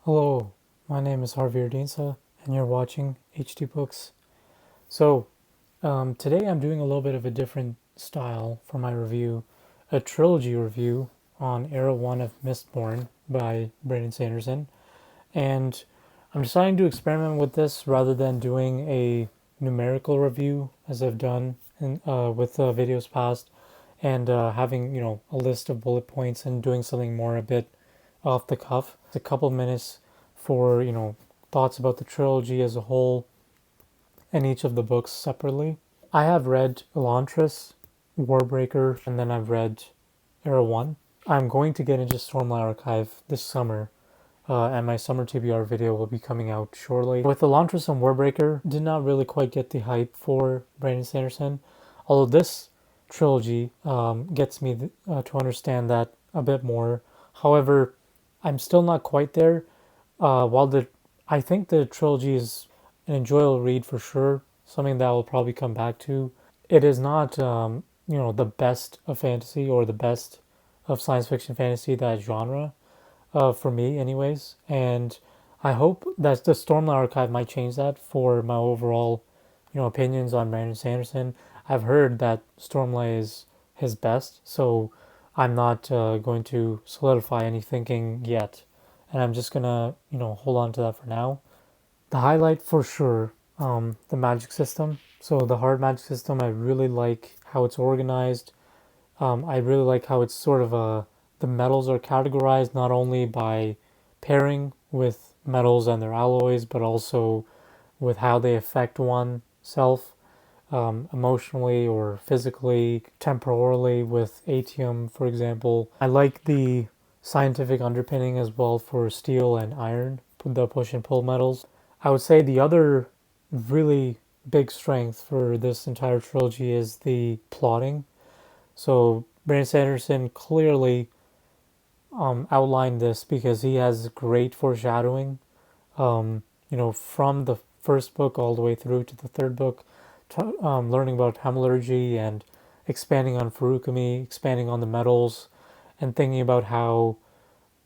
Hello, my name is Harvey Ardinsa, and you're watching HD Books. So, today I'm doing a little bit of a different style for my review, a trilogy review on Era 1 of Mistborn by Brandon Sanderson. And I'm deciding to experiment with this rather than doing a numerical review as I've done with videos past and having, a list of bullet points and doing something more a bit off the cuff. A couple minutes for, thoughts about the trilogy as a whole and each of the books separately. I have read Elantris, Warbreaker, and then I've read Era 1. I'm going to get into Stormlight Archive this summer, and my summer TBR video will be coming out shortly. With Elantris and Warbreaker, did not really quite get the hype for Brandon Sanderson, although this trilogy gets me to understand that a bit more. However, I'm still not quite there. While I think the trilogy is an enjoyable read for sure, something that I'll probably come back to. It is not, the best of fantasy or the best of science fiction fantasy, that genre, for me, anyways. And I hope that the Stormlight Archive might change that for my overall, opinions on Brandon Sanderson. I've heard that Stormlight is his best, so I'm not going to solidify any thinking yet, and I'm just gonna, hold on to that for now. The highlight for sure, the magic system. So the hard magic system, I really like how it's organized. I really like how it's sort of the metals are categorized not only by pairing with metals and their alloys, but also with how they affect oneself, emotionally or physically, temporally with atium, for example. I like the scientific underpinning as well for steel and iron, the push and pull metals. I would say the other really big strength for this entire trilogy is the plotting. So Brandon Sanderson clearly outlined this because he has great foreshadowing. From the first book all the way through to the third book, learning about hemellurgy and expanding on Furukami, expanding on the metals, and thinking about how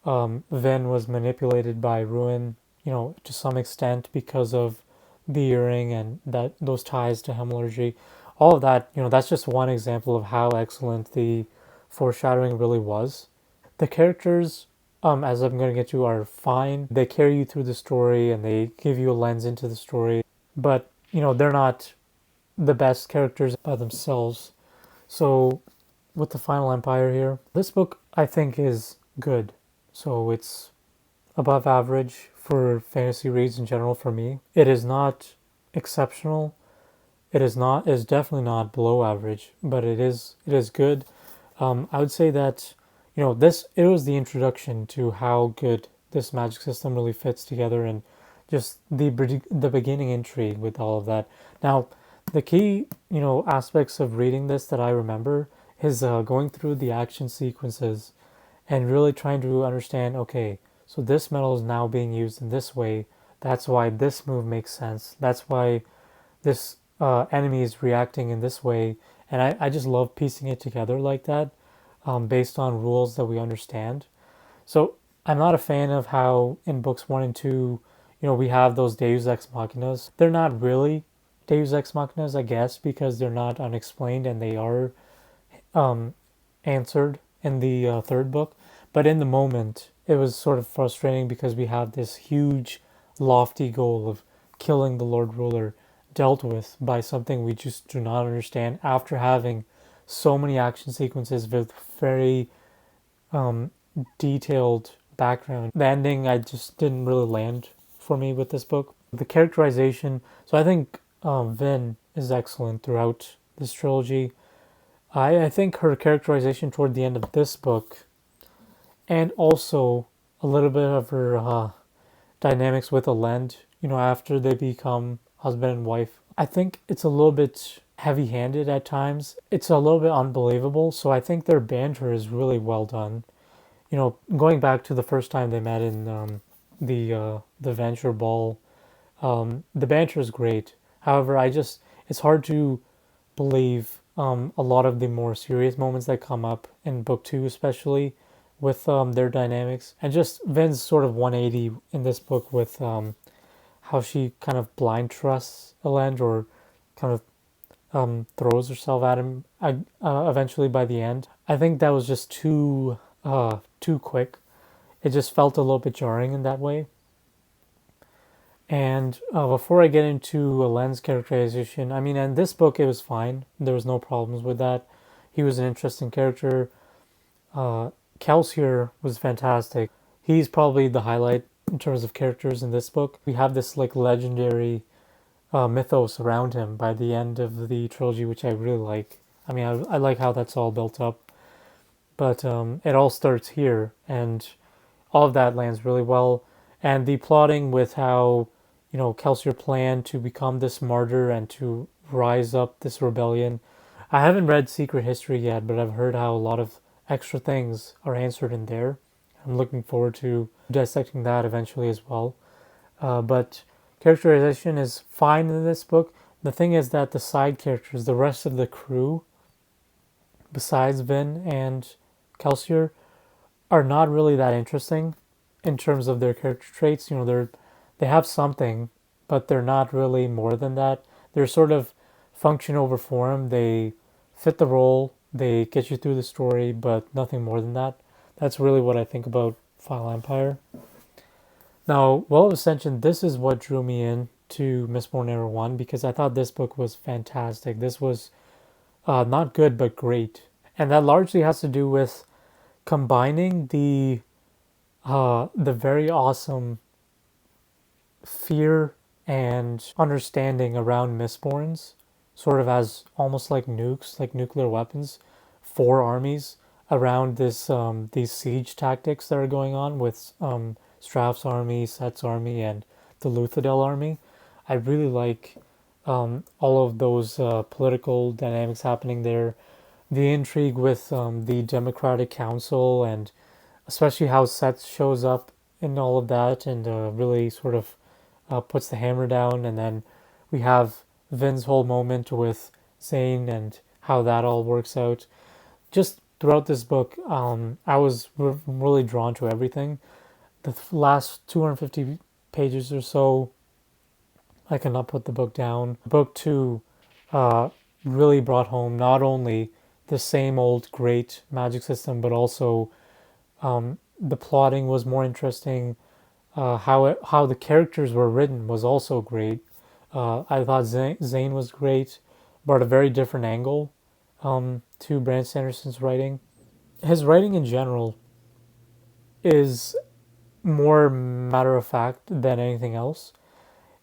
Ven was manipulated by Ruin, to some extent because of the earring and that those ties to hemellurgy. All of that, that's just one example of how excellent the foreshadowing really was. The characters, as I'm going to get to, are fine. They carry you through the story and they give you a lens into the story, but they're not the best characters by themselves. So, with the Final Empire here, this book I think is good. So it's above average for fantasy reads in general for me. It is not exceptional. It is definitely not below average, but it is good. I would say that this it was the introduction to how good this magic system really fits together, and just the beginning intrigue with all of that. Now, the key aspects of reading this that I remember is going through the action sequences and really trying to understand, okay, so this metal is now being used in this way. That's why this move makes sense. That's why this enemy is reacting in this way. And I just love piecing it together like that, based on rules that we understand. So I'm not a fan of how in books 1 and 2, we have those Deus Ex Machinas. They're not really Deus Ex Machinas, I guess, because they're not unexplained and they are um, answered in the third book. But in the moment, it was sort of frustrating because we have this huge, lofty goal of killing the Lord Ruler dealt with by something we just do not understand after having so many action sequences with very um, detailed background. The ending, I just didn't really land for me with this book. The characterization, so I think Vin is excellent throughout this trilogy. I think her characterization toward the end of this book, and also a little bit of her dynamics with Elend, after they become husband and wife, I think it's a little bit heavy handed at times. It's a little bit unbelievable. So I think their banter is really well done. Going back to the first time they met in the Venture Ball, the banter is great. However, it's hard to believe a lot of the more serious moments that come up in book 2, especially with their dynamics, and just Vin's sort of 180 in this book with how she kind of blind trusts Elend, or kind of throws herself at him eventually by the end. I think that was just too quick. It just felt a little bit jarring in that way. And before I get into Elend's characterization, I mean, in this book it was fine. There was no problems with that. He was an interesting character. Kelsier was fantastic. He's probably the highlight in terms of characters in this book. We have this like legendary mythos around him by the end of the trilogy, which I really like. I mean, I like how that's all built up, but it all starts here, and all of that lands really well. And the plotting with how, Kelsier planned to become this martyr and to rise up this rebellion. I haven't read Secret History yet, but I've heard how a lot of extra things are answered in there. I'm looking forward to dissecting that eventually as well. But characterization is fine in this book. The thing is that the side characters, the rest of the crew, besides Vin and Kelsier, are not really that interesting in terms of their character traits. They have something, but they're not really more than that. They're sort of function over form. They fit the role. They get you through the story, but nothing more than that. That's really what I think about File Empire. Now, Well of Ascension, this is what drew me in to Mistborn Era 1, because I thought this book was fantastic. This was not good, but great. And that largely has to do with combining the very awesome fear and understanding around Mistborns, sort of as almost like nukes, like nuclear weapons, for armies around these siege tactics that are going on with Straff's army, Set's army, and the Luthadel army. I really like all of those political dynamics happening there. The intrigue with the Democratic Council, and especially how Set shows up in all of that, and really sort of puts the hammer down. And then we have Vin's whole moment with Zane and how that all works out. Just throughout this book, I was really drawn to everything. The last 250 pages or so, I cannot put the book down. Book two really brought home not only the same old great magic system, but also the plotting was more interesting. How the characters were written was also great. I thought Zane was great, brought a very different angle to Brandon Sanderson's writing. His writing in general is more matter of fact than anything else.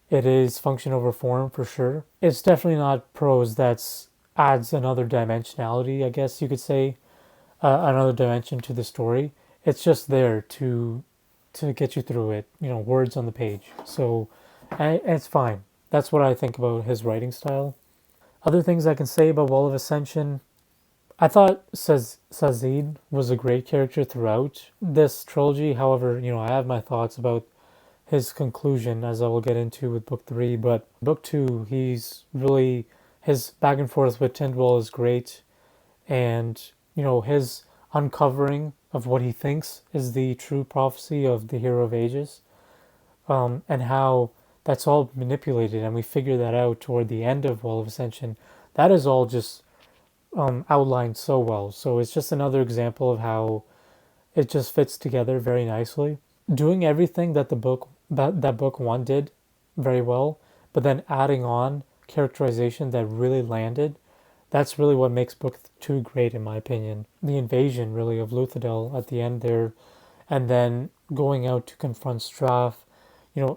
It is function over form for sure. It's definitely not prose that's adds another dimensionality, I guess you could say, another dimension to the story. It's just there to get you through it, words on the page. So it's fine. That's what I think about his writing style. Other things I can say about Wall of Ascension, I thought Sazid was a great character throughout this trilogy. However, I have my thoughts about his conclusion, as I will get into with book three. But book two, his back and forth with Tindwall is great. And, his uncovering of what he thinks is the true prophecy of the Hero of Ages, and how that's all manipulated. And we figure that out toward the end of Wall of Ascension. That is all just outlined so well. So it's just another example of how it just fits together very nicely. Doing everything that that book one did very well, but then adding on characterization that really landed. That's really what makes book two great, in my opinion. The invasion, really, of Luthadel at the end there, and then going out to confront Straff.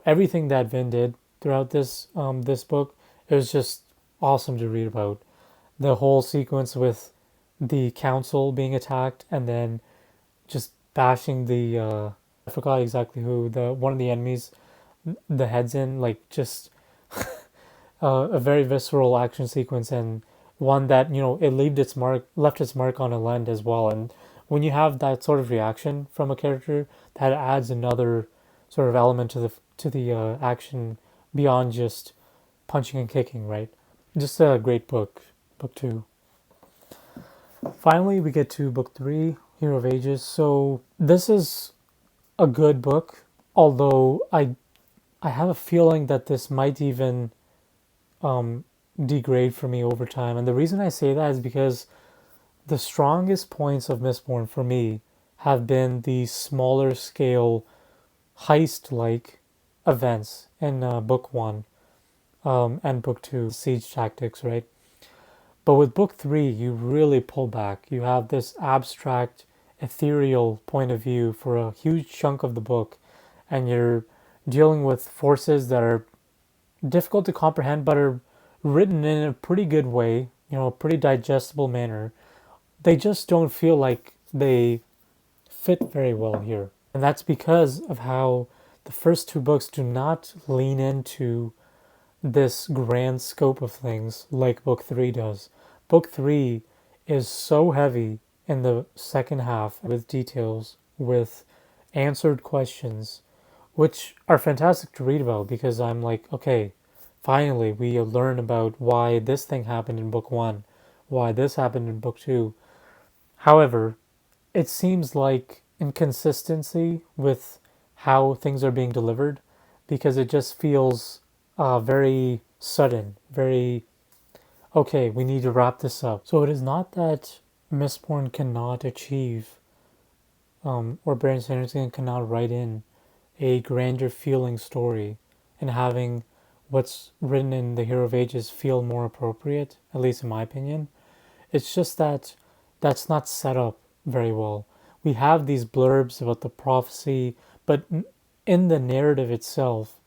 Everything that Vin did throughout this book, it was just awesome to read about. The whole sequence with the council being attacked, and then just bashing I forgot exactly who, one of the enemies, the heads in, like just a very visceral action sequence, and one that it left its mark on Elend as well. And when you have that sort of reaction from a character, that adds another sort of element to the action beyond just punching and kicking, right? Just a great book two. Finally, we get to book three. Hero of Ages. So this is a good book, although I have a feeling that this might even um, degrade for me over time. And the reason I say that is because the strongest points of Mistborn for me have been the smaller scale heist like events in book one and book two, siege tactics, right? But with book three, you really pull back. You have this abstract, ethereal point of view for a huge chunk of the book, and you're dealing with forces that are difficult to comprehend but are written in a pretty good way, a pretty digestible manner. They just don't feel like they fit very well here. And that's because of how the first two books do not lean into this grand scope of things like book three does. Book three is so heavy in the second half with details, with answered questions, which are fantastic to read about because I'm like, okay, finally we learn about why this thing happened in book one, why this happened in book two. However, it seems like inconsistency with how things are being delivered because it just feels very sudden, very okay, we need to wrap this up. So it is not that Mistborn cannot achieve or Brandon Sanderson cannot write in a grander feeling story and having what's written in the Hero of Ages feel more appropriate, at least in my opinion. It's just that that's not set up very well. We have these blurbs about the prophecy, but in the narrative itself,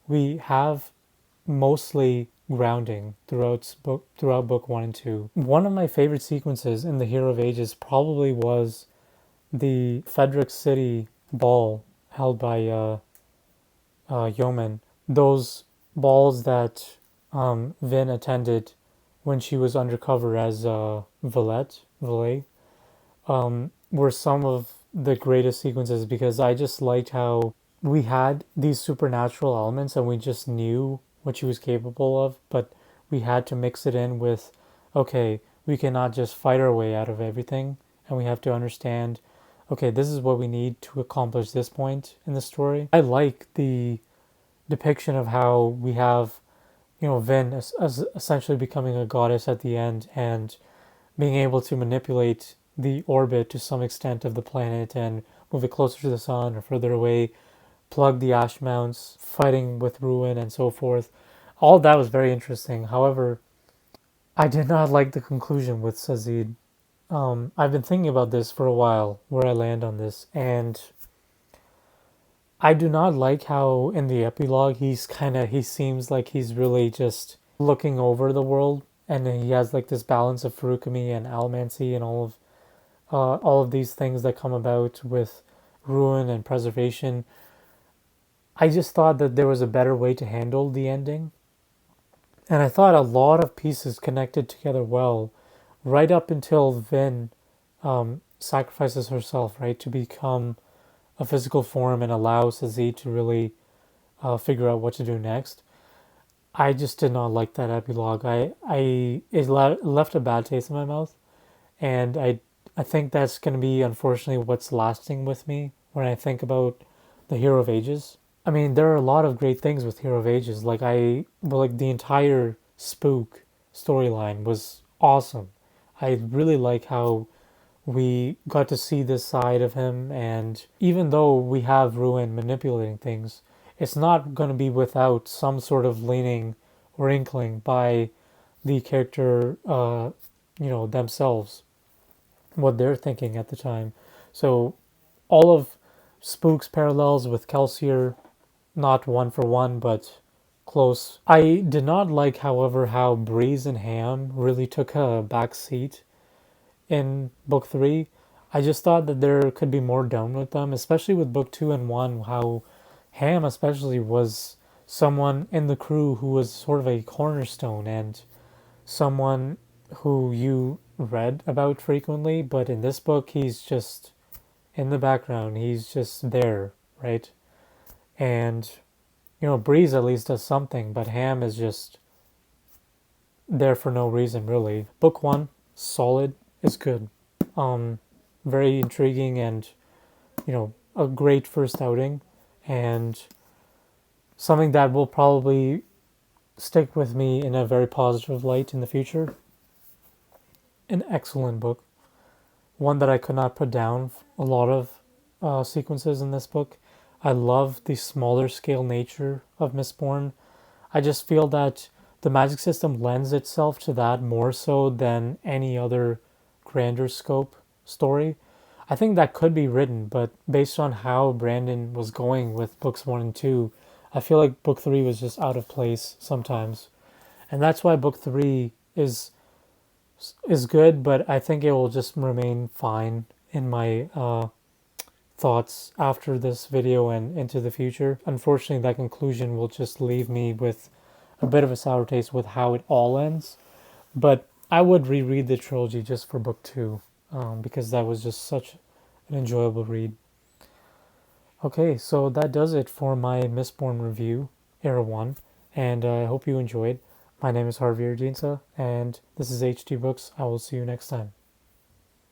we have mostly grounding throughout book one and two. One of my favorite sequences in the Hero of Ages probably was the Frederick City ball held by Yeoman. Those balls that Vin attended when she was undercover as Valet, were some of the greatest sequences because I just liked how we had these supernatural elements and we just knew what she was capable of, but we had to mix it in with, okay, we cannot just fight our way out of everything, and we have to understand, okay, this is what we need to accomplish this point in the story. I like the depiction of how we have, Vin as essentially becoming a goddess at the end and being able to manipulate the orbit to some extent of the planet and move it closer to the sun or further away, plug the ash mounts, fighting with Ruin and so forth. All that was very interesting. However, I did not like the conclusion with Sazid. I've been thinking about this for a while, where I land on this, and I do not like how in the epilogue he seems like he's really just looking over the world, and he has like this balance of Furukami and Almancy and all of these things that come about with ruin and preservation. I just thought that there was a better way to handle the ending, and I thought a lot of pieces connected together well, right up until Vin sacrifices herself, right, to become a physical form and allow Sazid to really figure out what to do next. I just did not like that epilogue. Left a bad taste in my mouth, and I think that's going to be unfortunately what's lasting with me when I think about the Hero of Ages. I mean, there are a lot of great things with Hero of Ages. Like the entire Spook storyline was awesome. I really like how we got to see this side of him, and even though we have Ruin manipulating things, it's not going to be without some sort of leaning or inkling by the character, themselves, what they're thinking at the time. So all of Spook's parallels with Kelsier, not one for one, but close. I did not like, however, how Breeze and Ham really took a back seat in book three. I just thought that there could be more done with them, especially with book two and one, how Ham especially was someone in the crew who was sort of a cornerstone and someone who you read about frequently, but in this book he's just in the background. He's just there, right? And Breeze at least does something, but Ham is just there for no reason really. Book one, solid, is good. Um very intriguing and, a great first outing, and something that will probably stick with me in a very positive light in the future. An excellent book, one that I could not put down. A lot of sequences in this book. I love the smaller scale nature of Mistborn. I just feel that the magic system lends itself to that more so than any other grander scope story. I think that could be written, but based on how Brandon was going with books 1 and 2, I feel like book 3 was just out of place sometimes. And that's why book 3 is good, but I think it will just remain fine in my thoughts after this video and into the future. Unfortunately, that conclusion will just leave me with a bit of a sour taste with how it all ends. But I would reread the trilogy just for book 2, because that was just such an enjoyable read. Okay, so that does it for my Mistborn review, Era 1, and I hope you enjoyed. My name is Harvey Ardinsa, and this is HT Books. I will see you next time.